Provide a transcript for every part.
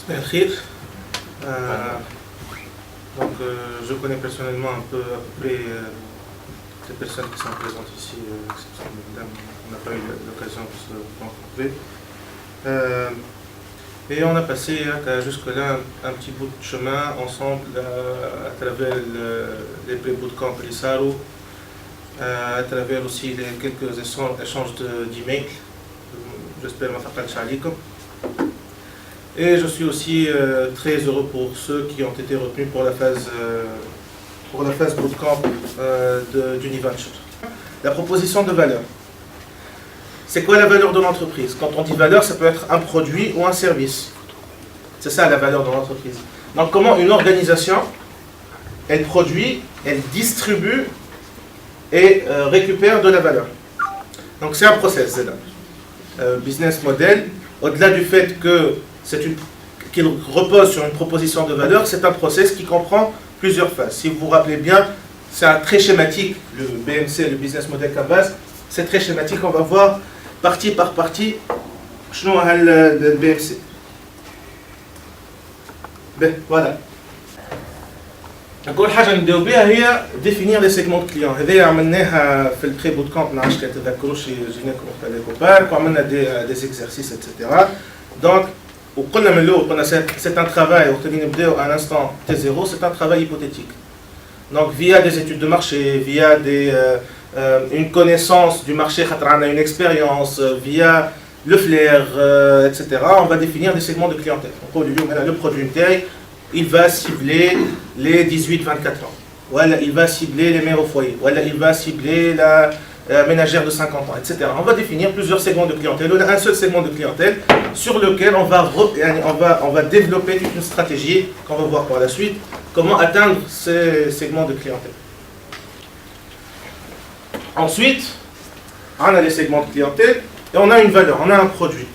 Khir. Donc, je connais personnellement à peu près les personnes qui sont présentes ici, exception de madame, on n'a pas eu l'occasion de se rencontrer. Et on a passé jusque-là un petit bout de chemin ensemble à travers les pré-bootcamps Lissaro, à travers aussi quelques échanges d'emails. J'espère ma faqat shalikum. Et je suis aussi très heureux pour ceux qui ont été retenus pour la phase bootcamp d'Univenture. La proposition de valeur. C'est quoi la valeur de l'entreprise? Quand on dit valeur, ça peut être un produit ou un service. C'est ça la valeur de l'entreprise. Donc comment une organisation, elle produit, elle distribue et récupère de la valeur. Donc c'est un process, c'est là. Business model, au-delà du fait qu'il repose sur une proposition de valeur, c'est un process qui comprend plusieurs phases. Si vous vous rappelez bien, c'est un très schématique, le BMC, le Business Model Canvas, c'est très schématique, on va voir partie par partie, شنو le BMC. Ben, voilà. أول حاجة نديرو بها هي définir les segments de clients. هذايا عملناها في البري بوت كامب، ما نعرفش تذكروش جيناكم وقت لي كوبار، وعملنا des exercices etc. Donc وقلنا من الأول قلنا c'est un travail وقت اللي نبداو à l'instant T0, c'est un travail hypothétique. Donc via des études de marché, via une connaissance du marché, une expérience, via le flair, etc. On va définir des segments de clientèle. Donc, le produit il va cibler les 18-24 ans. Voilà, il va cibler les mères au foyer. Voilà, il va cibler la ménagère de 50 ans, etc. On va définir plusieurs segments de clientèle. On a un seul segment de clientèle sur lequel on va développer toute une stratégie qu'on va voir par la suite. Comment atteindre ces segments de clientèle. Ensuite, on a les segments de clientèle et on a une valeur, on a un produit.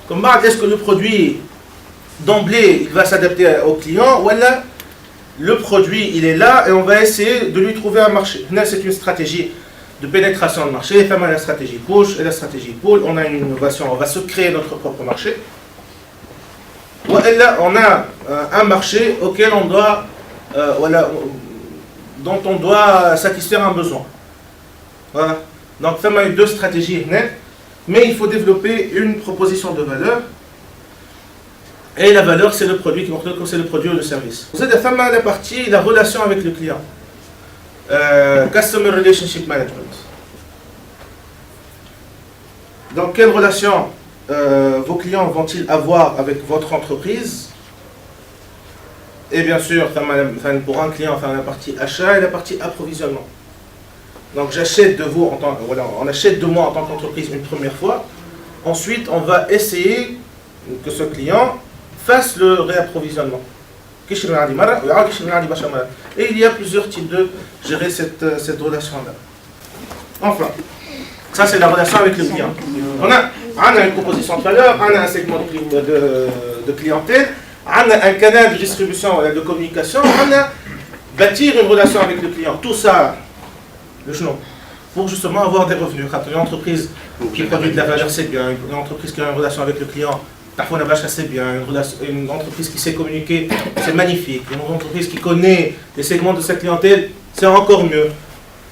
Comme est-ce que le produit d'emblée il va s'adapter au client ou là le produit il est là et on va essayer de lui trouver un marché. Là c'est une stratégie de pénétration de marché, on a la stratégie push et la stratégie pull, on a une innovation, on va se créer notre propre marché. Ou là on a un marché auquel on doit, dont on doit satisfaire un besoin. Voilà. Donc ça m'a eu deux stratégies nettes, mais il faut développer une proposition de valeur. Et la valeur c'est le produit, c'est le produit ou le service. Vous avez la partie, la relation avec le client. Customer Relationship Management. Donc quelle relation vos clients vont-ils avoir avec votre entreprise? Et bien sûr, pour un client, la partie achat et la partie approvisionnement. Donc j'achète de vous on achète de moi en tant qu'entreprise une première fois. Ensuite, on va essayer que ce client fasse le réapprovisionnement. Et il y a plusieurs types de gérer cette relation-là. Enfin, ça c'est la relation avec le client. On a une proposition de valeur, on a un segment de clientèle, on a un canal de distribution, de communication, on a bâtir une relation avec le client. Tout ça, pour justement avoir des revenus. Une entreprise qui produit de la valeur, c'est bien. Une entreprise qui a une relation avec le client, parfois on a c'est bien. Une entreprise qui sait communiquer, c'est magnifique. Une entreprise qui connaît les segments de sa clientèle, c'est encore mieux.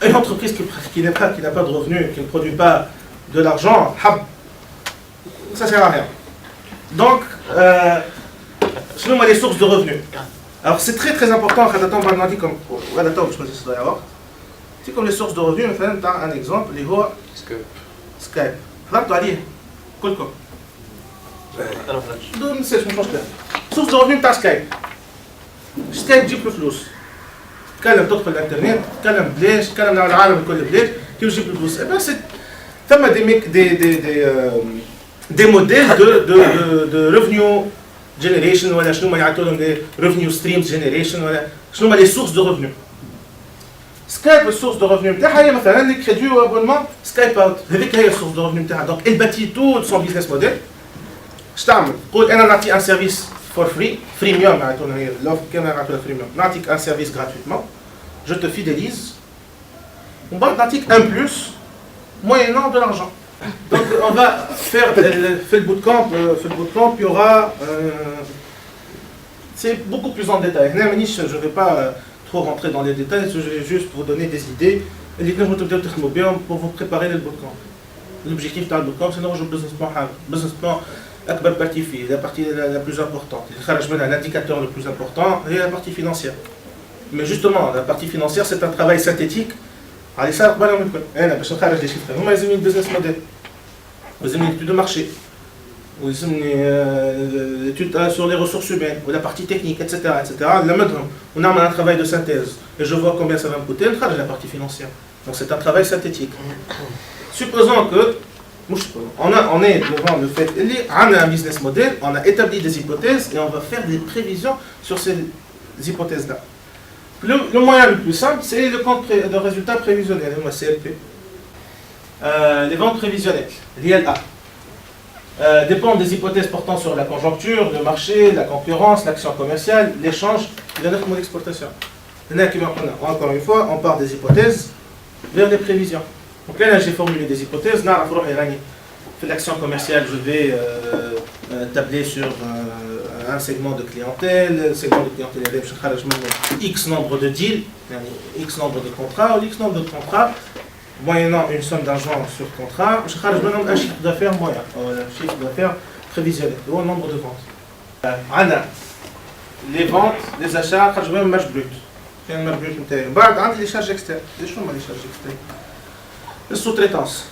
Une entreprise qui n'a pas de revenus, qui ne produit pas de l'argent, ça ne sert à rien. Donc, sinon, les sources de revenus. Alors c'est très très important, c'est comme les sources de revenus, un exemple, les voix Skype. كلكم انا فهمتش دول نسيت مش مشكل سورس دو ريفيو تاع سكايب تجيب له فلوس تكلم تدخل الانترنت تكلم بلاش تكلم على العالم الكل بلاش كيف تجيب له فلوس اي سي ثم دي موديل دو ريفينيو جينيريشن ولا شنو ما يعطوا لهم دي ريفينيو ستريمز جينيريشن ولا شنو ما لي سورس دو ريفينيو سكايب السورس دو ريفينيو نتاعها هي مثلا لي كريدي وابونمون سكايب اوت هذيك هي السورس دو ريفينيو نتاعها دونك il bâtit tout son business model. اش تعمل؟ تقول انا نعطي ان سيرفيس فور فري فريميوم معناتها هي لوف كما نعطيها فريميوم نعطيك ان سيرفيس gratuitement je te fidélise ومن بعد نعطيك ان بلوس moyennant de l'argent Donc on va faire le bootcamp, il y aura c'est beaucoup plus en détail. Je ne vais pas trop rentrer dans les détails, je vais juste vous donner des idées pour vous préparer le bootcamp. L'objectif de bootcamp, c'est d'avoir un business plan la partie la plus importante. L'indicateur le plus important est la partie financière. Mais justement, la partie financière, c'est un travail synthétique. Allez, ça, on a des chiffres. Vous avez une business model. Vous avez une étude de marché. Vous avez une étude sur les ressources humaines, ou la partie technique, etc. On a un travail de synthèse. Et je vois combien ça va me coûter, la partie financière. Donc c'est un travail synthétique. Supposons que, on est devant le fait, on a un business model, on a établi des hypothèses et on va faire des prévisions sur ces hypothèses-là. Le moyen le plus simple, c'est le compte de résultat prévisionnel, le CLP. Les ventes prévisionnelles, l'ILA, dépendent des hypothèses portant sur la conjoncture, le marché, la concurrence, l'action commerciale, l'échange et l'exportation. Encore une fois, on part des hypothèses vers les prévisions. Donc là, j'ai formulé des hypothèses. Dans l'action commerciale, je vais tabler sur un segment de clientèle. Le segment de clientèle, X nombre de deals, X nombre de contrats, ou X nombre de contrats, moyennant une somme d'argent sur contrat. Je vais un chiffre d'affaires moyen, un chiffre d'affaires prévisionnel, ou un nombre de ventes. Les ventes, les achats, je vais un marge brut. Un marge brut, les charges externes. Les charges externes. La sous-traitance,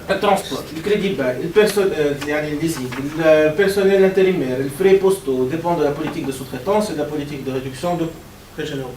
le transport, le crédit bail, le leasing, le personnel intérimaire, les frais postaux dépendent de la politique de sous-traitance et de la politique de réduction de frais généraux.